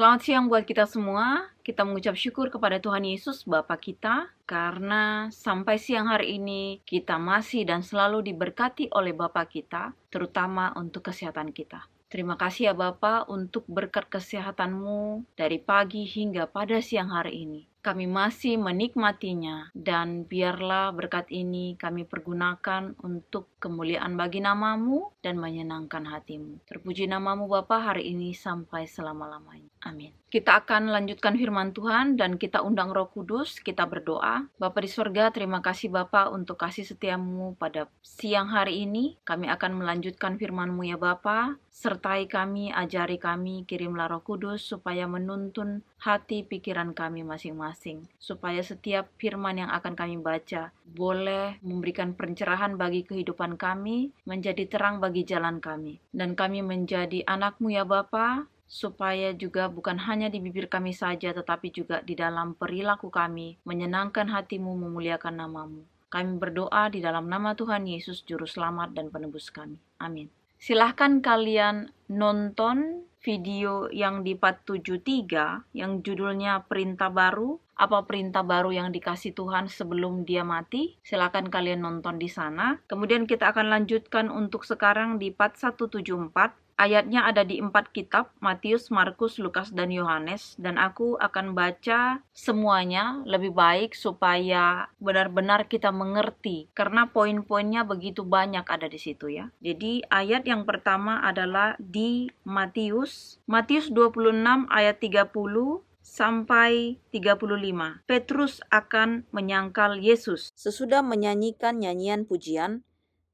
Selamat siang buat kita semua. Kita mengucap syukur kepada Tuhan Yesus Bapa kita karena sampai siang hari ini kita masih dan selalu diberkati oleh Bapa kita, terutama untuk kesehatan kita. Terima kasih ya Bapa untuk berkat kesehatan-Mu dari pagi hingga pada siang hari ini. Kami masih menikmatinya dan biarlah berkat ini kami pergunakan untuk kemuliaan bagi nama-Mu dan menyenangkan hati-Mu. Terpuji nama-Mu Bapa hari ini sampai selama-lamanya. Amin. Kita akan lanjutkan firman Tuhan dan kita undang Roh Kudus, kita berdoa. Bapa di surga, terima kasih Bapa untuk kasih setia-Mu pada siang hari ini. Kami akan melanjutkan firman-Mu ya Bapa. Sertai kami, ajari kami, kirimlah Roh Kudus supaya menuntun hati pikiran kami masing-masing. Supaya setiap firman yang akan kami baca boleh memberikan pencerahan bagi kehidupan kami, menjadi terang bagi jalan kami. Dan kami menjadi anak-Mu ya Bapa, supaya juga bukan hanya di bibir kami saja, tetapi juga di dalam perilaku kami, menyenangkan hati-Mu, memuliakan nama-Mu. Kami berdoa di dalam nama Tuhan Yesus, Juru Selamat dan Penebus kami. Amin. Silahkan kalian nonton video yang di part 73, yang judulnya Perintah Baru. Apa perintah baru yang dikasih Tuhan sebelum Dia mati? Silahkan kalian nonton di sana. Kemudian kita akan lanjutkan untuk sekarang di part 174. Ayatnya ada di 4 kitab, Matius, Markus, Lukas, dan Yohanes. Dan aku akan baca semuanya lebih baik supaya benar-benar kita mengerti. Karena poin-poinnya begitu banyak ada di situ ya. Jadi ayat yang pertama adalah di Matius 26 ayat 30 sampai 35. Petrus akan menyangkal Yesus. Sesudah menyanyikan nyanyian pujian,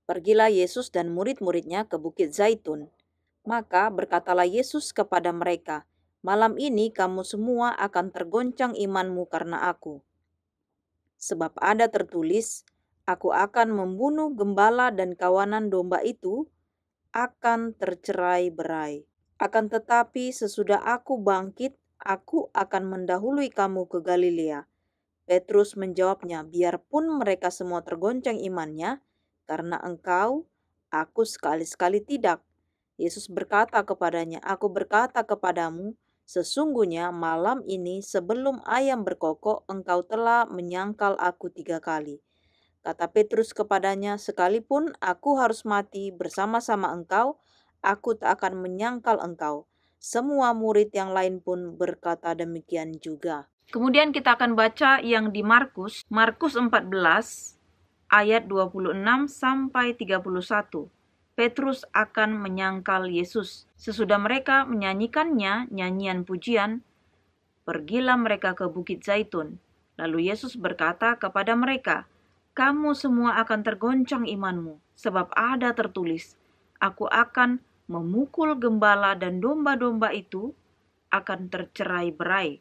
pergilah Yesus dan murid-muridnya ke Bukit Zaitun. Maka berkatalah Yesus kepada mereka, "Malam ini kamu semua akan tergoncang imanmu karena aku. Sebab ada tertulis, aku akan membunuh gembala dan kawanan domba itu akan tercerai-berai. Akan tetapi sesudah aku bangkit, aku akan mendahului kamu ke Galilea." Petrus menjawabnya, "Biarpun mereka semua tergoncang imannya, karena engkau, aku sekali-sekali tidak." Yesus berkata kepadanya, "Aku berkata kepadamu, sesungguhnya malam ini sebelum ayam berkokok, engkau telah menyangkal aku 3 kali." Kata Petrus kepadanya, "Sekalipun aku harus mati bersama-sama engkau, aku tak akan menyangkal engkau." Semua murid yang lain pun berkata demikian juga. Kemudian kita akan baca yang di Markus 14 ayat 26 sampai 31. Petrus akan menyangkal Yesus. Sesudah mereka menyanyikannya nyanyian pujian, pergilah mereka ke Bukit Zaitun. Lalu Yesus berkata kepada mereka, "Kamu semua akan tergoncang imanmu, sebab ada tertulis, aku akan memukul gembala dan domba-domba itu akan tercerai-berai.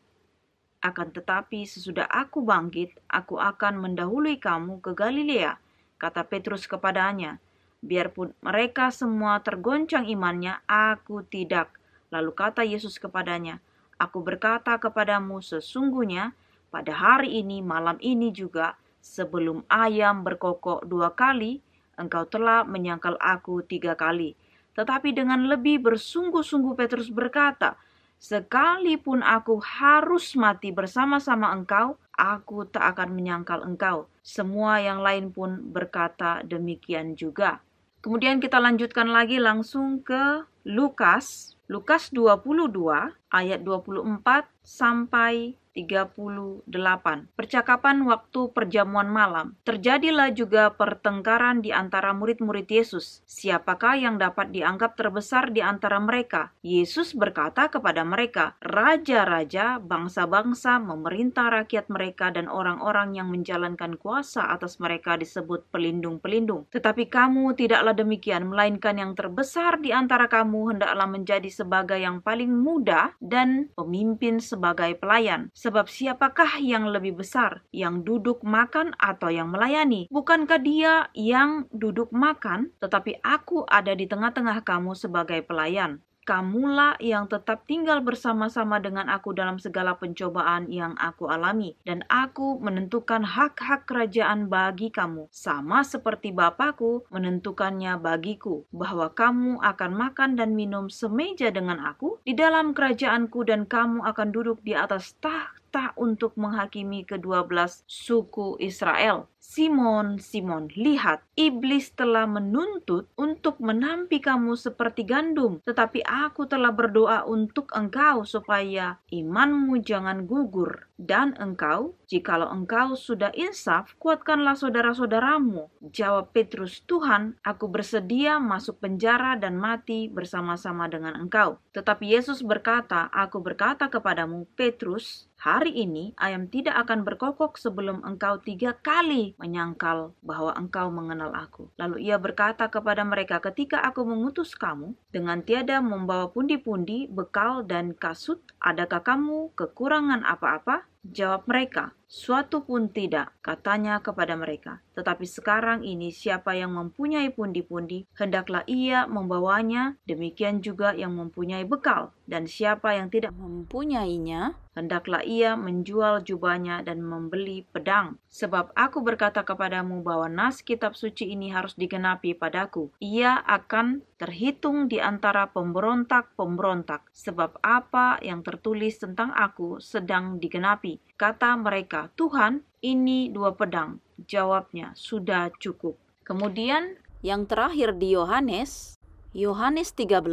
Akan tetapi sesudah aku bangkit, aku akan mendahului kamu ke Galilea." Kata Petrus kepadanya, "Biarpun mereka semua tergoncang imannya, aku tidak." Lalu kata Yesus kepadanya, "Aku berkata kepadamu, sesungguhnya pada hari ini, malam ini juga, sebelum ayam berkokok 2 kali, engkau telah menyangkal aku 3 kali." Tetapi dengan lebih bersungguh-sungguh Petrus berkata, "Sekalipun aku harus mati bersama-sama engkau, aku tak akan menyangkal engkau." Semua yang lain pun berkata demikian juga. Kemudian kita lanjutkan lagi langsung ke Lukas 22 ayat 24 sampai 38. Percakapan waktu perjamuan malam. Terjadilah juga pertengkaran di antara murid-murid Yesus. Siapakah yang dapat dianggap terbesar di antara mereka? Yesus berkata kepada mereka, "Raja-raja, bangsa-bangsa memerintah rakyat mereka, dan orang-orang yang menjalankan kuasa atas mereka disebut pelindung-pelindung. Tetapi kamu tidaklah demikian, melainkan yang terbesar di antara kamu hendaklah menjadi sebagai yang paling muda dan pemimpin sebagai pelayan. Sebab siapakah yang lebih besar, yang duduk makan atau yang melayani? Bukankah dia yang duduk makan? Tetapi aku ada di tengah-tengah kamu sebagai pelayan. kamulah yang tetap tinggal bersama-sama dengan aku dalam segala pencobaan yang aku alami. Dan aku menentukan hak-hak kerajaan bagi kamu, sama seperti Bapakku menentukannya bagiku, bahwa kamu akan makan dan minum semeja dengan aku di dalam kerajaanku, dan kamu akan duduk di atas tahta untuk menghakimi ke-12 suku Israel. Simon, Simon, lihat, iblis telah menuntut untuk menampi kamu seperti gandum, tetapi aku telah berdoa untuk engkau supaya imanmu jangan gugur. Dan engkau, jikalau engkau sudah insaf, kuatkanlah saudara-saudaramu. Jawab Petrus, Tuhan, aku bersedia masuk penjara dan mati bersama-sama dengan engkau. Tetapi Yesus berkata, aku berkata kepadamu, Petrus, hari ini ayam tidak akan berkokok sebelum engkau 3 kali menyangkal bahwa engkau mengenal aku. Lalu ia berkata kepada mereka, ketika aku mengutus kamu dengan tiada membawa pundi-pundi, bekal dan kasut, adakah kamu kekurangan apa-apa? Jawab mereka, suatu pun tidak, katanya kepada mereka. Tetapi sekarang ini siapa yang mempunyai pundi-pundi, hendaklah ia membawanya, demikian juga yang mempunyai bekal. Dan siapa yang tidak mempunyainya, hendaklah ia menjual jubahnya dan membeli pedang. Sebab aku berkata kepadamu bahwa nas kitab suci ini harus digenapi padaku. Ia akan terhitung di antara pemberontak-pemberontak, sebab apa yang tertulis tentang aku sedang digenapi. Kata mereka, Tuhan, ini 2 pedang. Jawabnya, sudah cukup. Kemudian Yang terakhir di Yohanes 13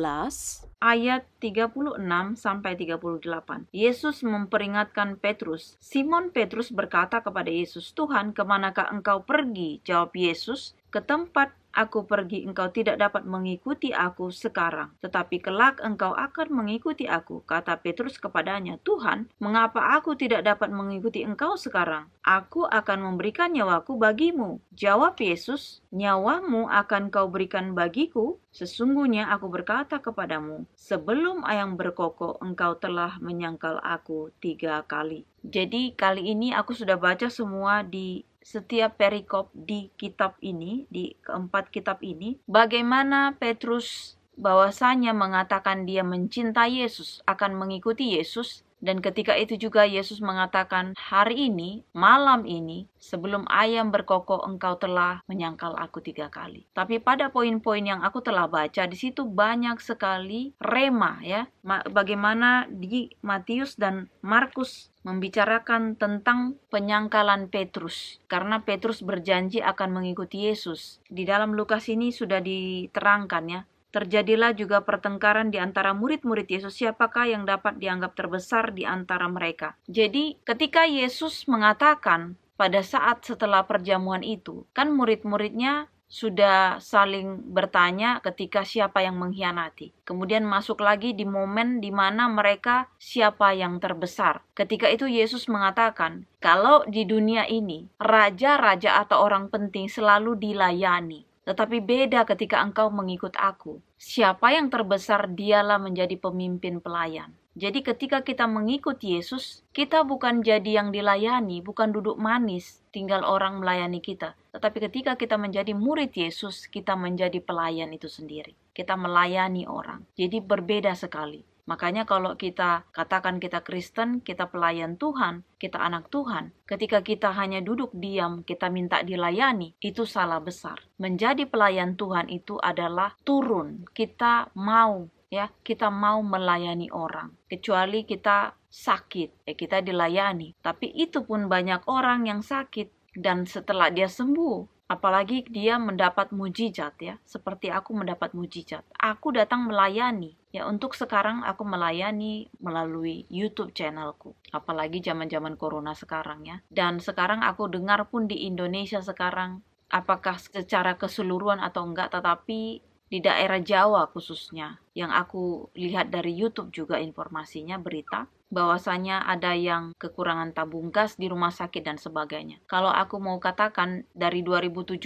ayat 36 sampai 38. Yesus memperingatkan Petrus. Simon Petrus berkata kepada Yesus, Tuhan, kemanakah engkau pergi? Jawab Yesus, ke tempat aku pergi engkau tidak dapat mengikuti aku sekarang, tetapi kelak engkau akan mengikuti aku. Kata Petrus kepadanya, Tuhan, mengapa aku tidak dapat mengikuti engkau sekarang? Aku akan memberikan nyawaku bagimu. Jawab Yesus, nyawamu akan kau berikan bagiku? Sesungguhnya aku berkata kepadamu, sebelum ayam berkokok engkau telah menyangkal aku 3 kali. Jadi kali ini aku sudah baca semua di setiap perikop di kitab ini, di keempat kitab ini, bagaimana Petrus bahwasanya mengatakan dia mencintai Yesus, akan mengikuti Yesus, dan ketika itu juga Yesus mengatakan, hari ini, malam ini, sebelum ayam berkokok engkau telah menyangkal aku 3 kali. Tapi pada poin-poin yang aku telah baca, di situ banyak sekali rema, ya, bagaimana di Matius dan Markus membicarakan tentang penyangkalan Petrus, karena Petrus berjanji akan mengikuti Yesus. Di dalam Lukas ini sudah diterangkan, ya, terjadilah juga pertengkaran di antara murid-murid Yesus, siapakah yang dapat dianggap terbesar di antara mereka. Jadi ketika Yesus mengatakan pada saat setelah perjamuan itu, kan murid-muridnya sudah saling bertanya ketika siapa yang mengkhianati. Kemudian masuk lagi di momen di mana mereka siapa yang terbesar. Ketika itu Yesus mengatakan, kalau di dunia ini raja-raja atau orang penting selalu dilayani, tetapi beda ketika engkau mengikut aku. Siapa yang terbesar dialah menjadi pemimpin pelayan. Jadi ketika kita mengikut Yesus, kita bukan jadi yang dilayani, bukan duduk manis, tinggal orang melayani kita. Tetapi ketika kita menjadi murid Yesus, kita menjadi pelayan itu sendiri. Kita melayani orang. Jadi berbeda sekali. Makanya kalau kita katakan kita Kristen, kita pelayan Tuhan, kita anak Tuhan. Ketika kita hanya duduk diam, kita minta dilayani, itu salah besar. Menjadi pelayan Tuhan itu adalah turun. Kita mau, ya, kita mau melayani orang. Kecuali kita sakit, kita dilayani. Tapi itu pun banyak orang yang sakit. Dan setelah dia sembuh, apalagi dia mendapat mujizat, ya, seperti aku mendapat mujizat. Aku datang melayani. Ya, untuk sekarang aku melayani melalui YouTube channelku. Apalagi zaman-zaman corona sekarang, ya. Dan sekarang aku dengar pun di Indonesia sekarang, apakah secara keseluruhan atau enggak, tetapi di daerah Jawa khususnya, yang aku lihat dari YouTube juga informasinya, berita, bahwasanya ada yang kekurangan tabung gas di rumah sakit dan sebagainya. Kalau aku mau katakan dari 2017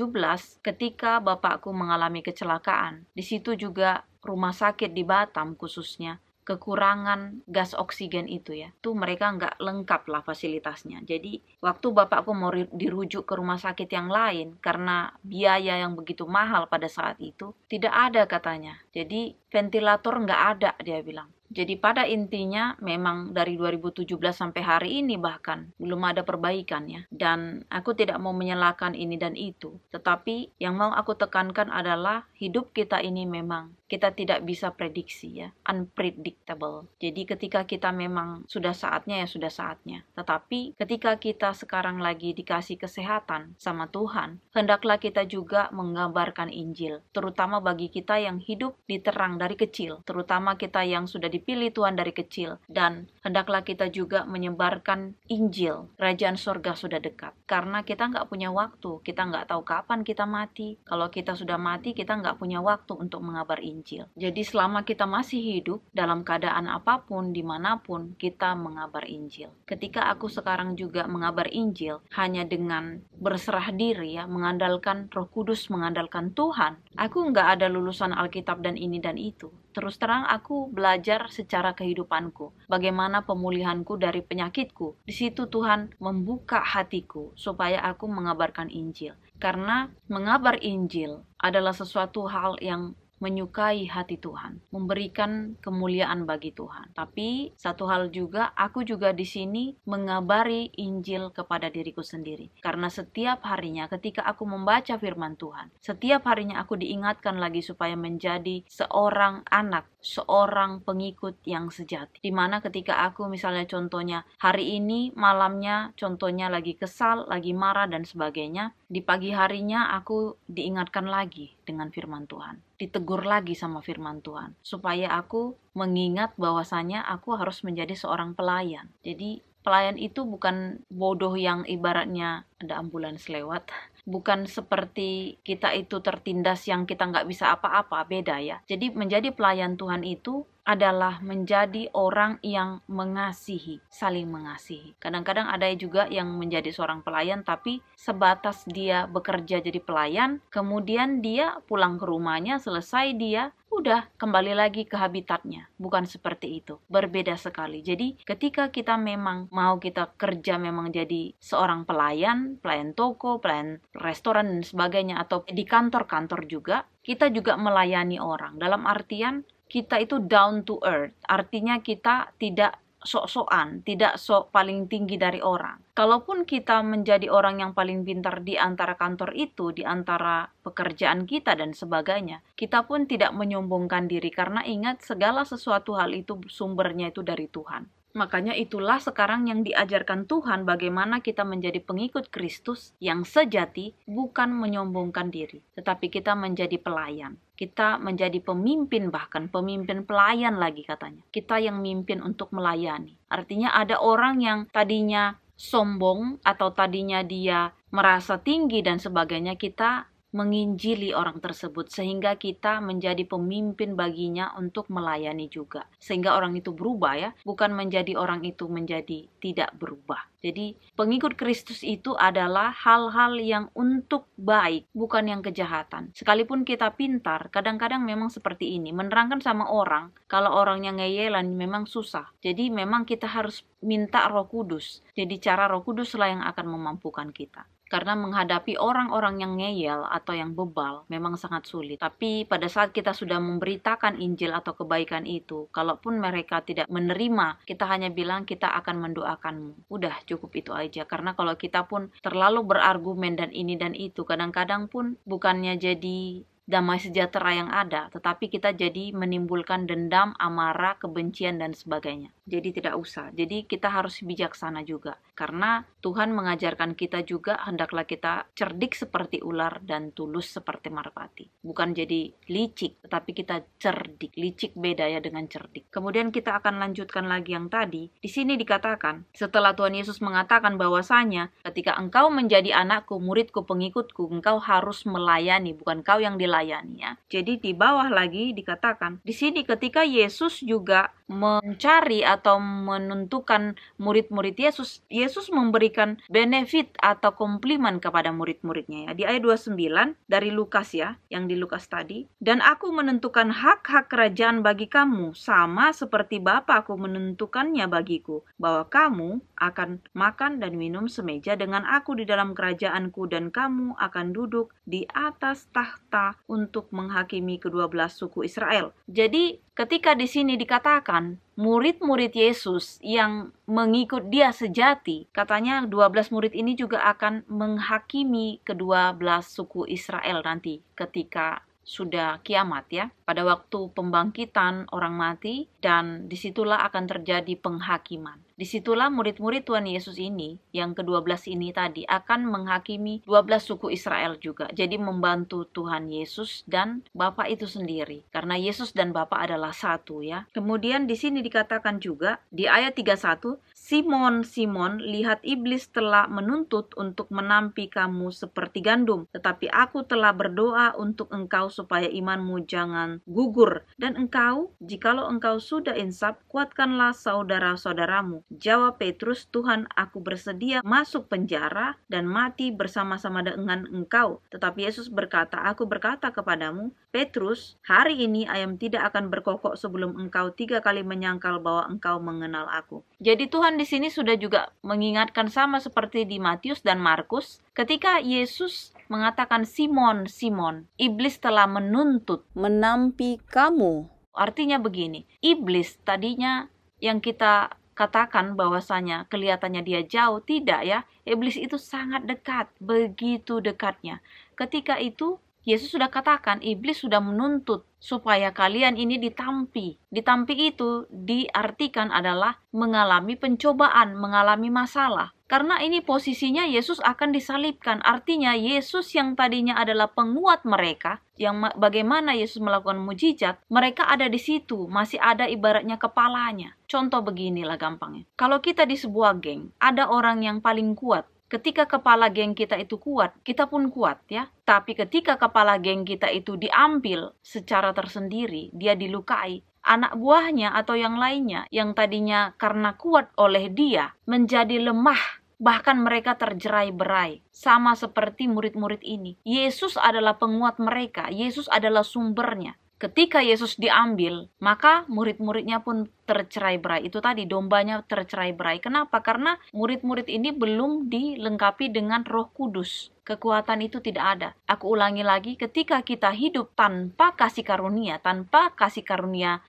ketika bapakku mengalami kecelakaan, di situ juga rumah sakit di Batam khususnya kekurangan gas oksigen itu ya. Tuh mereka nggak lengkap lah fasilitasnya. Jadi waktu bapakku mau dirujuk ke rumah sakit yang lain karena biaya yang begitu mahal pada saat itu, tidak ada katanya. Jadi ventilator nggak ada, dia bilang. Jadi pada intinya memang dari 2017 sampai hari ini bahkan belum ada perbaikan ya. Dan aku tidak mau menyalahkan ini dan itu. Tetapi yang mau aku tekankan adalah hidup kita ini memang kita tidak bisa prediksi ya. Unpredictable. Jadi ketika kita memang sudah saatnya ya sudah saatnya. Tetapi ketika kita sekarang lagi dikasih kesehatan sama Tuhan, hendaklah kita juga mengabarkan Injil. Terutama bagi kita yang hidup di terang dari kecil. Terutama kita yang sudah dipilih Tuhan dari kecil, dan hendaklah kita juga menyebarkan Injil. Kerajaan surga sudah dekat, karena kita nggak punya waktu, kita nggak tahu kapan kita mati. Kalau kita sudah mati, kita nggak punya waktu untuk mengabar Injil. Jadi selama kita masih hidup, dalam keadaan apapun, dimanapun, kita mengabar Injil. Ketika aku sekarang juga mengabar Injil, hanya dengan berserah diri ya, mengandalkan Roh Kudus, mengandalkan Tuhan, aku nggak ada lulusan Alkitab dan ini dan itu. Terus terang aku belajar secara kehidupanku, bagaimana pemulihanku dari penyakitku. Di situ Tuhan membuka hatiku supaya aku mengabarkan Injil. Karena mengabar Injil adalah sesuatu hal yang menyukai hati Tuhan, memberikan kemuliaan bagi Tuhan. Tapi satu hal juga, aku juga di sini mengabari Injil kepada diriku sendiri. Karena setiap harinya ketika aku membaca firman Tuhan, setiap harinya aku diingatkan lagi supaya menjadi seorang anak, seorang pengikut yang sejati. Dimana ketika aku misalnya contohnya hari ini malamnya contohnya lagi kesal, lagi marah dan sebagainya, di pagi harinya aku diingatkan lagi dengan firman Tuhan, ditegur lagi sama firman Tuhan, supaya aku mengingat bahwasanya aku harus menjadi seorang pelayan. Jadi pelayan itu bukan bodoh yang ibaratnya ada ambulans lewat, bukan seperti kita itu tertindas yang kita nggak bisa apa-apa, beda ya. Jadi menjadi pelayan Tuhan itu adalah menjadi orang yang mengasihi, saling mengasihi. Kadang-kadang ada juga yang menjadi seorang pelayan tapi sebatas dia bekerja jadi pelayan, kemudian dia pulang ke rumahnya, selesai dia udah kembali lagi ke habitatnya. Bukan seperti itu, berbeda sekali. Jadi ketika kita memang mau kita kerja memang jadi seorang pelayan toko, pelayan restoran dan sebagainya, atau di kantor-kantor juga, kita juga melayani orang. Dalam artian kita itu down to earth, artinya kita tidak sok-sokan, tidak sok paling tinggi dari orang. Kalaupun kita menjadi orang yang paling pintar di antara kantor itu, di antara pekerjaan kita dan sebagainya, kita pun tidak menyombongkan diri, karena ingat segala sesuatu hal itu sumbernya itu dari Tuhan. Makanya itulah sekarang yang diajarkan Tuhan, bagaimana kita menjadi pengikut Kristus yang sejati, bukan menyombongkan diri, tetapi kita menjadi pelayan. Kita menjadi pemimpin, bahkan pemimpin pelayan lagi katanya. Kita yang mimpin untuk melayani. Artinya ada orang yang tadinya sombong atau tadinya dia merasa tinggi dan sebagainya, kita menginjili orang tersebut sehingga kita menjadi pemimpin baginya untuk melayani juga, sehingga orang itu berubah ya, bukan menjadi orang itu menjadi tidak berubah. Jadi pengikut Kristus itu adalah hal-hal yang untuk baik, bukan yang kejahatan. Sekalipun kita pintar, kadang-kadang memang seperti ini, menerangkan sama orang, kalau orangnya ngeyelan memang susah. Jadi memang kita harus minta Roh Kudus. Jadi cara Roh Kudus lah yang akan memampukan kita. Karena menghadapi orang-orang yang ngeyel atau yang bebal memang sangat sulit. Tapi pada saat kita sudah memberitakan Injil atau kebaikan itu, kalaupun mereka tidak menerima, kita hanya bilang kita akan mendoakanmu. Udah cukup itu aja. Karena kalau kita pun terlalu berargumen dan ini dan itu, kadang-kadang pun bukannya jadi damai sejahtera yang ada, tetapi kita jadi menimbulkan dendam, amarah, kebencian dan sebagainya. Jadi tidak usah. Jadi kita harus bijaksana juga. Karena Tuhan mengajarkan kita juga hendaklah kita cerdik seperti ular dan tulus seperti merpati. Bukan jadi licik, tetapi kita cerdik. Licik beda ya dengan cerdik. Kemudian kita akan lanjutkan lagi yang tadi. Di sini dikatakan, setelah Tuhan Yesus mengatakan bahwasanya ketika engkau menjadi anakku, muridku, pengikutku, engkau harus melayani, bukan kau yang dilayani ya. Jadi di bawah lagi dikatakan, di sini ketika Yesus juga mencari atau menentukan murid-murid Yesus, Yesus memberikan benefit atau komplimen kepada murid-muridnya ya. Di ayat 29 dari Lukas ya, yang di Lukas tadi. Dan aku menentukan hak-hak kerajaan bagi kamu, sama seperti Bapa-Ku menentukannya bagiku, bahwa kamu akan makan dan minum semeja dengan aku di dalam kerajaanku, dan kamu akan duduk di atas tahta untuk menghakimi kedua belas suku Israel. Jadi ketika di sini dikatakan murid-murid Yesus yang mengikut dia sejati, katanya 12 murid ini juga akan menghakimi kedua belas suku Israel nanti ketika sudah kiamat ya, pada waktu pembangkitan orang mati, dan disitulah akan terjadi penghakiman. Disitulah murid-murid Tuhan Yesus ini, yang ke-12 ini tadi, akan menghakimi 12 suku Israel juga. Jadi membantu Tuhan Yesus dan Bapa itu sendiri. Karena Yesus dan Bapa adalah satu ya. Kemudian di sini dikatakan juga, di ayat 31, Simon, Simon, lihat iblis telah menuntut untuk menampi kamu seperti gandum. Tetapi aku telah berdoa untuk engkau supaya imanmu jangan gugur. Dan engkau, jikalau engkau sudah insaf, kuatkanlah saudara-saudaramu. Jawab Petrus, Tuhan, aku bersedia masuk penjara dan mati bersama-sama dengan engkau. Tetapi Yesus berkata, aku berkata kepadamu, Petrus, hari ini ayam tidak akan berkokok sebelum engkau 3 kali menyangkal bahwa engkau mengenal aku. Jadi Tuhan di sini sudah juga mengingatkan sama seperti di Matius dan Markus, ketika Yesus mengatakan, Simon, Simon, iblis telah menuntut menampi kamu. Artinya begini, iblis tadinya yang kita katakan bahwasanya kelihatannya dia jauh, tidak ya. Iblis itu sangat dekat, begitu dekatnya. Ketika itu Yesus sudah katakan, iblis sudah menuntut supaya kalian ini ditampi. Ditampi itu diartikan adalah mengalami pencobaan, mengalami masalah. Karena ini posisinya Yesus akan disalibkan. Artinya Yesus yang tadinya adalah penguat mereka, yang bagaimana Yesus melakukan mujizat, mereka ada di situ, masih ada ibaratnya kepalanya. Contoh beginilah gampangnya. Kalau kita di sebuah geng, ada orang yang paling kuat. Ketika kepala geng kita itu kuat, kita pun kuat ya. Tapi ketika kepala geng kita itu diambil secara tersendiri, dia dilukai, anak buahnya atau yang lainnya yang tadinya karena kuat oleh dia menjadi lemah. Bahkan mereka terjerai-berai. Sama seperti murid-murid ini. Yesus adalah penguat mereka. Yesus adalah sumbernya. Ketika Yesus diambil, maka murid-muridnya pun tercerai-berai. Itu tadi, dombanya tercerai-berai. Kenapa? Karena murid-murid ini belum dilengkapi dengan Roh Kudus. Kekuatan itu tidak ada. Aku ulangi lagi, ketika kita hidup tanpa kasih karunia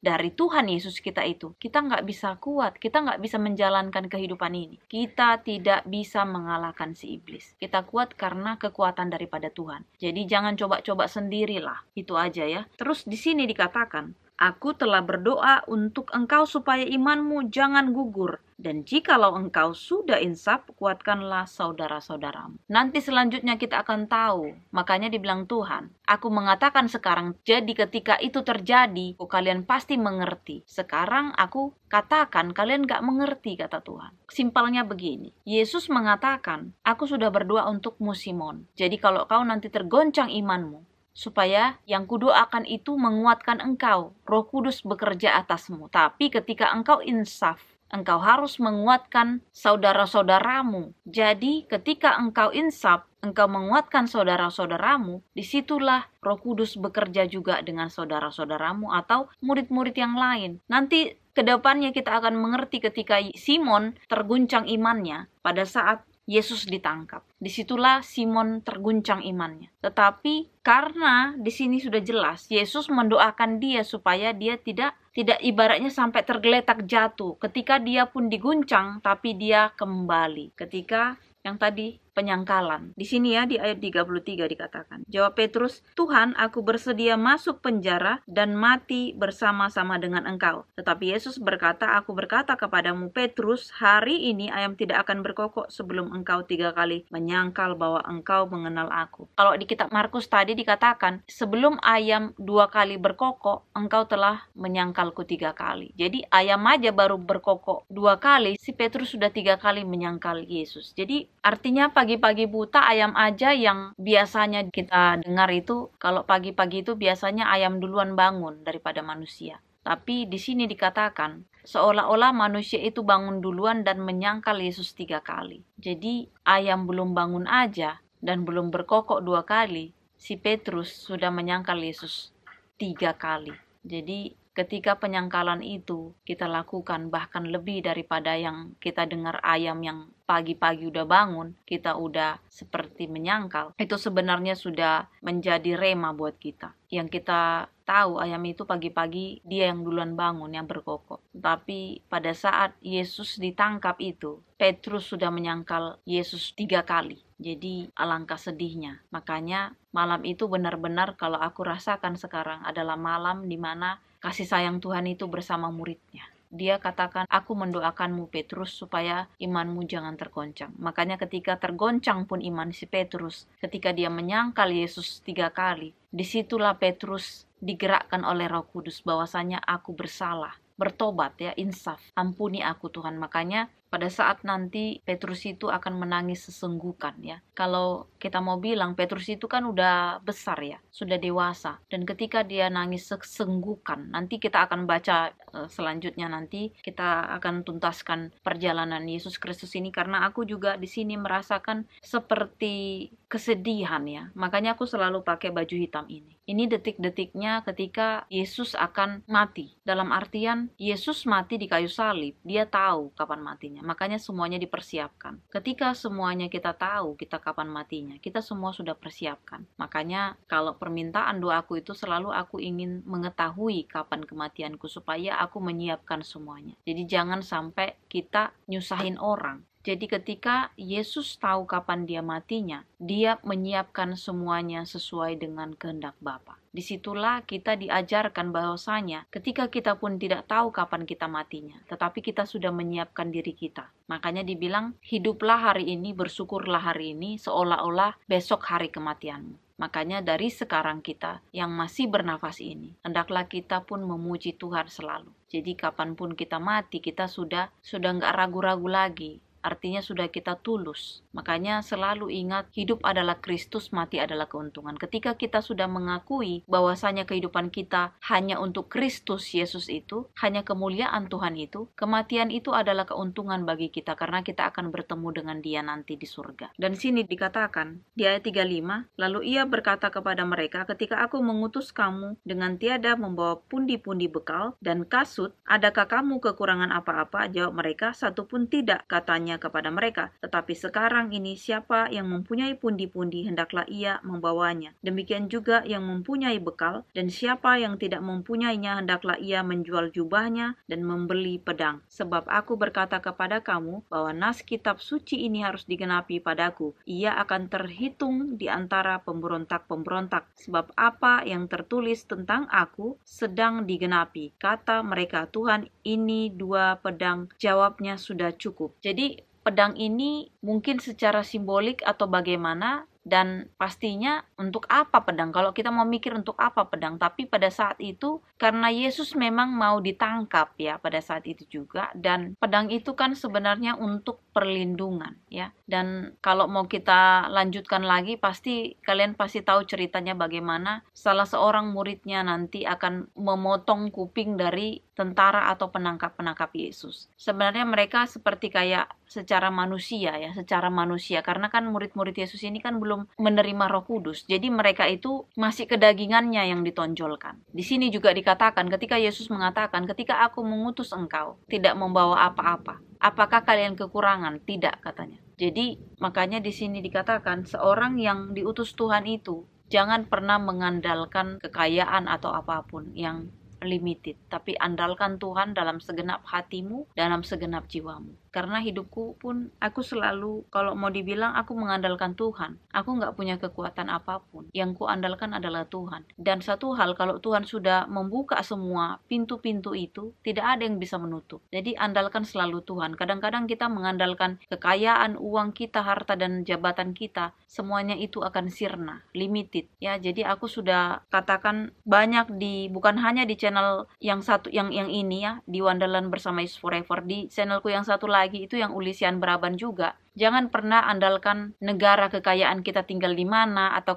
dari Tuhan Yesus kita itu, kita nggak bisa kuat, kita nggak bisa menjalankan kehidupan ini. Kita tidak bisa mengalahkan si iblis. Kita kuat karena kekuatan daripada Tuhan. Jadi jangan coba-coba sendirilah. Itu aja ya. Terus di sini dikatakan, aku telah berdoa untuk engkau supaya imanmu jangan gugur. Dan jikalau engkau sudah insaf, kuatkanlah saudara-saudaramu. Nanti selanjutnya kita akan tahu. Makanya dibilang Tuhan, aku mengatakan sekarang, jadi ketika itu terjadi, kalian pasti mengerti. Sekarang aku katakan, kalian gak mengerti, kata Tuhan. Simpelnya begini, Yesus mengatakan, aku sudah berdoa untukmu Simon. Jadi kalau kau nanti tergoncang imanmu, supaya yang kudoakan itu menguatkan engkau. Roh Kudus bekerja atasmu. Tapi ketika engkau insaf, engkau harus menguatkan saudara-saudaramu. Jadi ketika engkau insaf, engkau menguatkan saudara-saudaramu, disitulah Roh Kudus bekerja juga dengan saudara-saudaramu atau murid-murid yang lain. Nanti kedepannya kita akan mengerti ketika Simon terguncang imannya pada saat Yesus ditangkap. Disitulah Simon terguncang imannya. Tetapi karena di sini sudah jelas, Yesus mendoakan dia supaya dia tidak ibaratnya sampai tergeletak jatuh. Ketika dia pun diguncang, tapi dia kembali. Ketika yang tadi penyangkalan. Di sini ya, di ayat 33 dikatakan. Jawab Petrus, Tuhan, aku bersedia masuk penjara dan mati bersama-sama dengan engkau. Tetapi Yesus berkata, aku berkata kepadamu Petrus, hari ini ayam tidak akan berkokok sebelum engkau 3 kali menyangkal bahwa engkau mengenal aku. Kalau di kitab Markus tadi dikatakan, sebelum ayam 2 kali berkokok, engkau telah menyangkalku 3 kali. Jadi ayam aja baru berkokok 2 kali, si Petrus sudah 3 kali menyangkal Yesus. Jadi artinya pagi-pagi buta ayam aja yang biasanya kita dengar itu, kalau pagi-pagi itu biasanya ayam duluan bangun daripada manusia. Tapi di sini dikatakan seolah-olah manusia itu bangun duluan dan menyangkal Yesus 3 kali. Jadi ayam belum bangun aja dan belum berkokok 2 kali, si Petrus sudah menyangkal Yesus 3 kali. Jadi ketika penyangkalan itu kita lakukan, bahkan lebih daripada yang kita dengar ayam yang pagi-pagi udah bangun, kita udah seperti menyangkal, itu sebenarnya sudah menjadi rema buat kita. Yang kita tahu ayam itu pagi-pagi dia yang duluan bangun, yang berkokok. Tapi pada saat Yesus ditangkap itu, Petrus sudah menyangkal Yesus 3 kali. Jadi alangkah sedihnya. Makanya malam itu benar-benar kalau aku rasakan sekarang adalah malam di mana kasih sayang Tuhan itu bersama muridnya. Dia katakan, aku mendoakanmu Petrus supaya imanmu jangan tergoncang. Makanya ketika tergoncang pun iman si Petrus, ketika dia menyangkal Yesus 3 kali, disitulah Petrus digerakkan oleh Roh Kudus bahwasanya aku bersalah. Bertobat ya, insaf. Ampuni aku Tuhan. Makanya pada saat nanti Petrus itu akan menangis sesenggukan ya. Kalau kita mau bilang Petrus itu kan udah besar ya, sudah dewasa. Dan ketika dia nangis sesenggukan, nanti kita akan baca selanjutnya, nanti kita akan tuntaskan perjalanan Yesus Kristus ini, karena aku juga di sini merasakan seperti kesedihan ya. Makanya aku selalu pakai baju hitam ini. Ini detik-detiknya ketika Yesus akan mati. Dalam artian Yesus mati di kayu salib, dia tahu kapan matinya. Makanya semuanya dipersiapkan. Ketika semuanya kita tahu kita kapan matinya, kita semua sudah persiapkan. Makanya kalau permintaan doaku itu selalu aku ingin mengetahui kapan kematianku supaya aku menyiapkan semuanya. Jadi jangan sampai kita nyusahin orang. Jadi ketika Yesus tahu kapan dia matinya, dia menyiapkan semuanya sesuai dengan kehendak Bapa. Disitulah kita diajarkan bahwasanya ketika kita pun tidak tahu kapan kita matinya, tetapi kita sudah menyiapkan diri kita. Makanya dibilang, hiduplah hari ini, bersyukurlah hari ini, seolah-olah besok hari kematianmu. Makanya dari sekarang kita yang masih bernafas ini, hendaklah kita pun memuji Tuhan selalu. Jadi kapanpun kita mati, kita sudah nggak ragu-ragu lagi. Artinya sudah kita tulus. Makanya selalu ingat, hidup adalah Kristus, mati adalah keuntungan. Ketika kita sudah mengakui bahwasanya kehidupan kita hanya untuk Kristus Yesus itu, hanya kemuliaan Tuhan itu, kematian itu adalah keuntungan bagi kita karena kita akan bertemu dengan Dia nanti di surga. Dan sini dikatakan di ayat 35, lalu Ia berkata kepada mereka, ketika aku mengutus kamu dengan tiada membawa pundi-pundi bekal dan kasut, adakah kamu kekurangan apa-apa? Jawab mereka, satu pun tidak, katanya kepada mereka. Tetapi sekarang ini siapa yang mempunyai pundi-pundi, hendaklah ia membawanya. Demikian juga yang mempunyai bekal, dan siapa yang tidak mempunyainya, hendaklah ia menjual jubahnya dan membeli pedang. Sebab aku berkata kepada kamu bahwa nas kitab suci ini harus digenapi padaku. Ia akan terhitung di antara pemberontak-pemberontak. Sebab apa yang tertulis tentang aku sedang digenapi. Kata mereka, Tuhan, ini 2 pedang. Jawabnya, sudah cukup. Jadi pedang ini mungkin secara simbolik atau bagaimana, dan pastinya untuk apa pedang? Kalau kita mau mikir untuk apa pedang, tapi pada saat itu karena Yesus memang mau ditangkap ya pada saat itu juga, dan pedang itu kan sebenarnya untuk perlindungan ya. Dan kalau mau kita lanjutkan lagi, pasti kalian pasti tahu ceritanya bagaimana salah seorang muridnya nanti akan memotong kuping dari tentara atau penangkap-penangkap Yesus. Sebenarnya mereka seperti kayak secara manusia ya, secara manusia, karena kan murid-murid Yesus ini kan belum menerima Roh Kudus. Jadi mereka itu masih kedagingannya yang ditonjolkan. Di sini juga dikatakan ketika Yesus mengatakan, ketika aku mengutus engkau tidak membawa apa-apa, apakah kalian kekurangan? Tidak, katanya. Jadi makanya di sini dikatakan seorang yang diutus Tuhan itu jangan pernah mengandalkan kekayaan atau apapun yang limited, tapi andalkan Tuhan dalam segenap hatimu, dalam segenap jiwamu. Karena hidupku pun, aku selalu, kalau mau dibilang, aku mengandalkan Tuhan. Aku nggak punya kekuatan apapun. Yang ku andalkan adalah Tuhan. Dan satu hal, kalau Tuhan sudah membuka semua pintu-pintu itu, tidak ada yang bisa menutup. Jadi andalkan selalu Tuhan. Kadang-kadang kita mengandalkan kekayaan, uang kita, harta dan jabatan kita, semuanya itu akan sirna, limited. Ya, jadi aku sudah katakan banyak bukan hanya di channel yang satu, yang ini ya, di Wonderland bersama Yesus Forever, di channelku yang satu lagi itu yang Ulisian Braban juga. Jangan pernah andalkan negara, kekayaan kita tinggal di mana, atau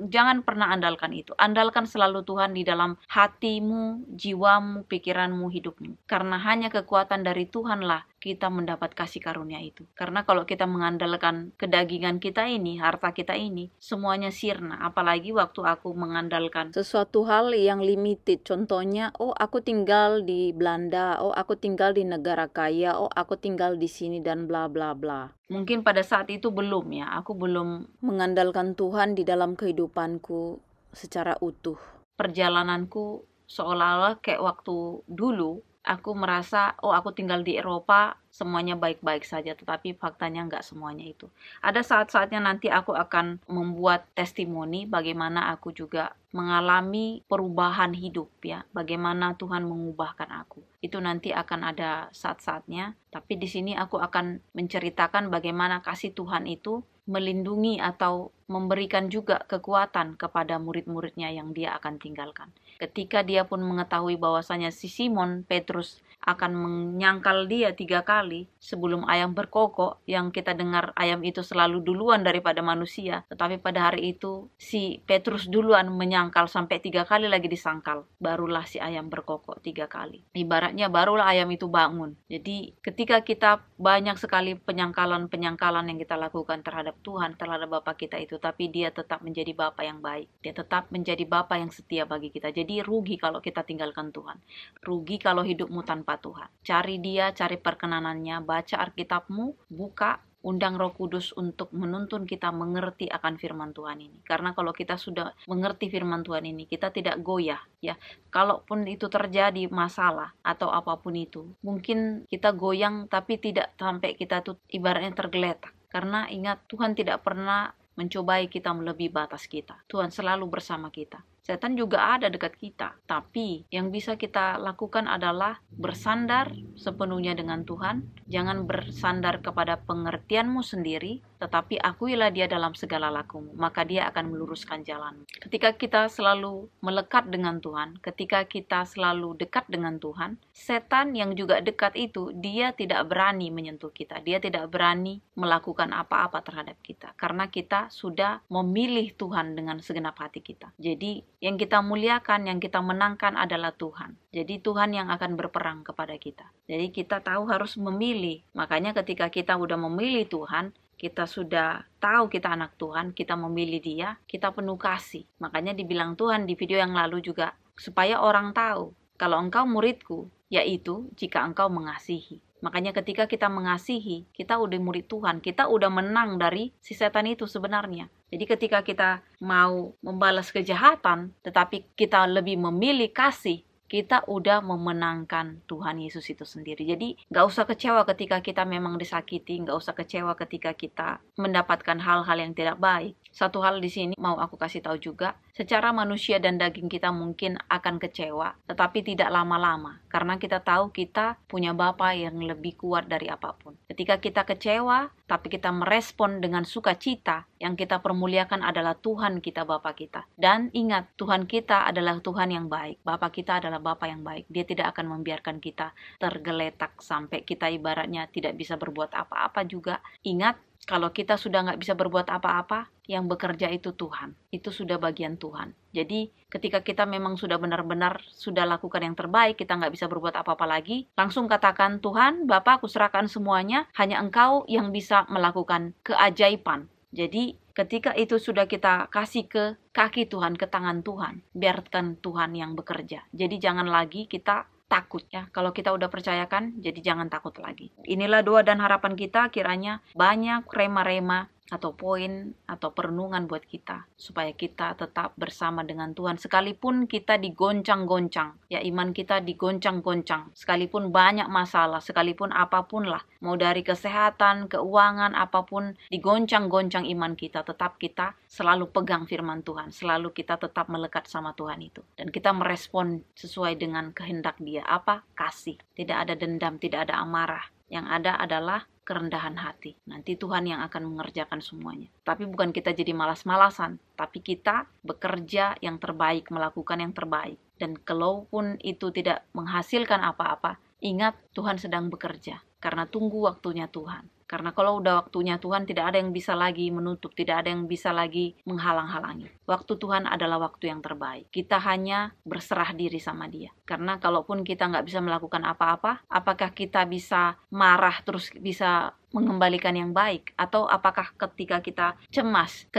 jangan pernah andalkan itu. Andalkan selalu Tuhan di dalam hatimu, jiwamu, pikiranmu, hidupmu. Karena hanya kekuatan dari Tuhanlah kita mendapat kasih karunia itu. Karena kalau kita mengandalkan kedagingan kita ini, harta kita ini, semuanya sirna. Apalagi waktu aku mengandalkan sesuatu hal yang limited. Contohnya, oh aku tinggal di Belanda, oh aku tinggal di negara kaya, oh aku tinggal di sini dan bla bla bla. Mungkin pada saat itu belum ya, aku belum mengandalkan Tuhan di dalam kehidupanku secara utuh. Perjalananku seolah-olah kayak waktu dulu, aku merasa, oh aku tinggal di Eropa, semuanya baik-baik saja, tetapi faktanya nggak semuanya itu. Ada saat-saatnya nanti aku akan membuat testimoni bagaimana aku juga mengalami perubahan hidup ya, bagaimana Tuhan mengubahkan aku. Itu nanti akan ada saat-saatnya, tapi di sini aku akan menceritakan bagaimana kasih Tuhan itu melindungi atau memberikan juga kekuatan kepada murid-muridnya yang dia akan tinggalkan. Ketika dia pun mengetahui bahwasanya si Simon Petrus akan menyangkal dia 3 kali sebelum ayam berkokok, yang kita dengar ayam itu selalu duluan daripada manusia, tetapi pada hari itu si Petrus duluan menyangkal sampai 3 kali lagi disangkal, barulah si ayam berkokok 3 kali. Ibaratnya barulah ayam itu bangun. Jadi ketika kita banyak sekali penyangkalan-penyangkalan yang kita lakukan terhadap Tuhan, terhadap Bapa kita itu, tapi dia tetap menjadi Bapa yang baik. Dia tetap menjadi Bapa yang setia bagi kita. Jadi rugi kalau kita tinggalkan Tuhan. Rugi kalau hidupmu tanpa Tuhan. Cari dia, cari perkenanannya, baca Alkitabmu, buka, undang Roh Kudus untuk menuntun kita mengerti akan firman Tuhan ini. Karena kalau kita sudah mengerti firman Tuhan ini, kita tidak goyah ya. Kalaupun itu terjadi masalah atau apapun itu, mungkin kita goyang tapi tidak sampai kita tuh ibaratnya tergeletak. Karena ingat, Tuhan tidak pernah mencobai kita melebihi batas kita. Tuhan selalu bersama kita. Setan juga ada dekat kita, tapi yang bisa kita lakukan adalah bersandar sepenuhnya dengan Tuhan. Jangan bersandar kepada pengertianmu sendiri, tetapi akuilah dia dalam segala lakumu, maka dia akan meluruskan jalanmu. Ketika kita selalu melekat dengan Tuhan, ketika kita selalu dekat dengan Tuhan, setan yang juga dekat itu, dia tidak berani menyentuh kita, dia tidak berani melakukan apa-apa terhadap kita, karena kita sudah memilih Tuhan dengan segenap hati kita. Jadi yang kita muliakan, yang kita menangkan adalah Tuhan. Jadi Tuhan yang akan berperang kepada kita. Jadi kita tahu harus memilih. Makanya ketika kita udah memilih Tuhan, kita sudah tahu kita anak Tuhan, kita memilih dia, kita penuh kasih. Makanya dibilang Tuhan di video yang lalu juga, supaya orang tahu kalau engkau muridku, yaitu jika engkau mengasihi. Makanya ketika kita mengasihi, kita udah murid Tuhan, kita udah menang dari si setan itu sebenarnya. Jadi ketika kita mau membalas kejahatan, tetapi kita lebih memilih kasih, kita udah memenangkan Tuhan Yesus itu sendiri. Jadi gak usah kecewa ketika kita memang disakiti, gak usah kecewa ketika kita mendapatkan hal-hal yang tidak baik. Satu hal di sini mau aku kasih tahu juga, secara manusia dan daging kita mungkin akan kecewa, tetapi tidak lama-lama. Karena kita tahu kita punya Bapa yang lebih kuat dari apapun. Ketika kita kecewa, tapi kita merespon dengan sukacita, yang kita permuliakan adalah Tuhan kita, Bapa kita. Dan ingat, Tuhan kita adalah Tuhan yang baik. Bapa kita adalah Bapa yang baik. Dia tidak akan membiarkan kita tergeletak sampai kita ibaratnya tidak bisa berbuat apa-apa juga. Ingat, kalau kita sudah nggak bisa berbuat apa-apa, yang bekerja itu Tuhan. Itu sudah bagian Tuhan. Jadi ketika kita memang sudah benar-benar sudah lakukan yang terbaik, kita nggak bisa berbuat apa-apa lagi, langsung katakan, Tuhan, Bapa, aku serahkan semuanya, hanya Engkau yang bisa melakukan keajaiban. Jadi ketika itu sudah kita kasih ke kaki Tuhan, ke tangan Tuhan, biarkan Tuhan yang bekerja. Jadi jangan lagi kita takut ya. Kalau kita udah percayakan, jadi jangan takut lagi. Inilah doa dan harapan kita, kiranya banyak rema-rema atau poin atau perenungan buat kita, supaya kita tetap bersama dengan Tuhan sekalipun kita digoncang-goncang ya, iman kita digoncang-goncang, sekalipun banyak masalah, sekalipun apapun lah, mau dari kesehatan, keuangan, apapun digoncang-goncang iman kita, tetap kita selalu pegang firman Tuhan, selalu kita tetap melekat sama Tuhan itu, dan kita merespon sesuai dengan kehendak Dia. Apa? Kasih. Tidak ada dendam, tidak ada amarah. Yang ada adalah kerendahan hati. Nanti Tuhan yang akan mengerjakan semuanya. Tapi bukan kita jadi malas-malasan, tapi kita bekerja yang terbaik, melakukan yang terbaik. Dan kalaupun itu tidak menghasilkan apa-apa, ingat Tuhan sedang bekerja. Karena tunggu waktunya Tuhan. Karena kalau udah waktunya Tuhan, tidak ada yang bisa lagi menutup, tidak ada yang bisa lagi menghalang-halangi. Waktu Tuhan adalah waktu yang terbaik. Kita hanya berserah diri sama Dia. Karena kalaupun kita nggak bisa melakukan apa-apa, apakah kita bisa marah terus bisa mengembalikan yang baik? Atau apakah ketika kita cemas,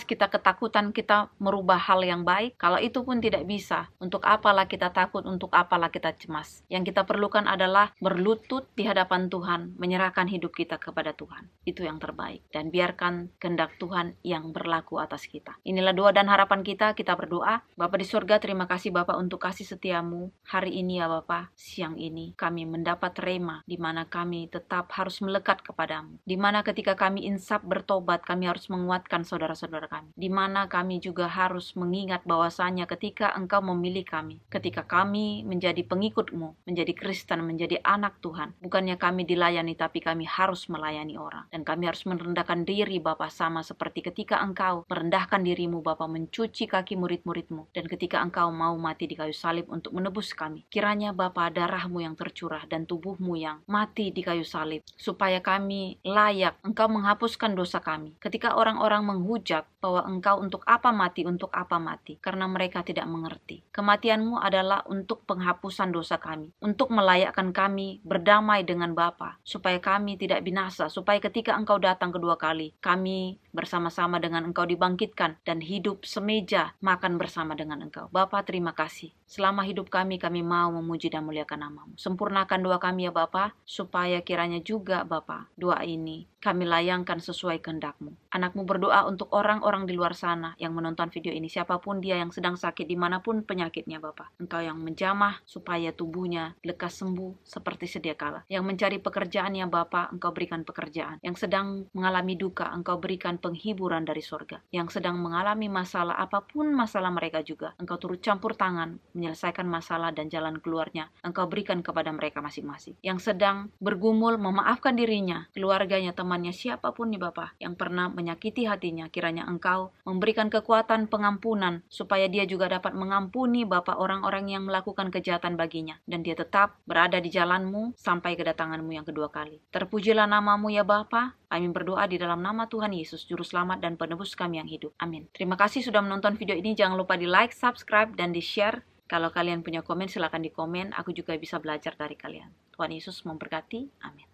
kita ketakutan, kita merubah hal yang baik? Kalau itu pun tidak bisa. Untuk apalah kita takut, untuk apalah kita cemas? Yang kita perlukan adalah berlutut di hadapan Tuhan, menyerahkan hidup kita kepada Tuhan. Itu yang terbaik. Dan biarkan kehendak Tuhan yang berlaku atas kita. Inilah doa dan harapan kita berdoa. Bapa di surga, terima kasih Bapa untuk kasih setiamu. Hari ini ya Bapa, siang ini kami mendapat rema, di mana kami tetap harus melekat kepadamu. Di mana ketika kami insaf bertobat, kami harus menguatkan saudara-saudara kami. Di mana kami juga harus mengingat bahwasanya ketika Engkau memilih kami, ketika kami menjadi pengikut-Mu, menjadi Kristen, menjadi anak Tuhan, bukannya kami dilayani, tapi kami harus melayani orang. Dan kami harus merendahkan diri Bapa, sama seperti ketika Engkau merendahkan dirimu Bapa, mencuci kaki murid-murid-Mu. Dan ketika Engkau mau mati di kayu salib untuk menebus kami, kiranya Bapa, darah-Mu yang tercurah dan tubuh-Mu yang mati di kayu salib, supaya kami layak, Engkau menghapuskan dosa kami. Ketika orang-orang menghujat bahwa Engkau untuk apa mati, karena mereka tidak mengerti. Kematian-Mu adalah untuk penghapusan dosa kami, untuk melayakkan kami berdamai dengan Bapa, supaya kami tidak binasa, supaya ketika Engkau datang kedua kali, kami bersama-sama dengan Engkau dibangkitkan dan hidup semeja makan bersama dengan Engkau. Bapa, terima kasih. Selama hidup kami mau memuji dan muliakan nama-Mu. Sempurnakan doa kami ya Bapa, supaya kiranya juga Bapa, doa ini kami layangkan sesuai kehendak-Mu. Anak-Mu berdoa untuk orang-orang di luar sana yang menonton video ini, siapapun dia yang sedang sakit, dimanapun penyakitnya Bapa. Engkau yang menjamah supaya tubuhnya lekas sembuh seperti sedia kala. Yang mencari pekerjaan ya Bapa, Engkau berikan pekerjaan. Yang sedang mengalami duka, Engkau berikan penghiburan dari surga. Yang sedang mengalami masalah, apapun masalah mereka juga, Engkau turut campur tangan, menyelesaikan masalah dan jalan keluarnya, Engkau berikan kepada mereka masing-masing. Yang sedang bergumul, memaafkan dirinya, keluarganya, temannya, siapapun nih Bapa, yang pernah menyakiti hatinya, kiranya Engkau memberikan kekuatan pengampunan, supaya dia juga dapat mengampuni Bapa orang-orang yang melakukan kejahatan baginya, dan dia tetap berada di jalan-Mu sampai kedatangan-Mu yang kedua kali. Terpujilah nama-Mu ya Bapa. Kami berdoa di dalam nama Tuhan Yesus, Juru Selamat dan Penebus kami yang hidup. Amin. Terima kasih sudah menonton video ini. Jangan lupa di like, subscribe, dan di share. Kalau kalian punya komen, silakan di komen. Aku juga bisa belajar dari kalian. Tuhan Yesus memberkati. Amin.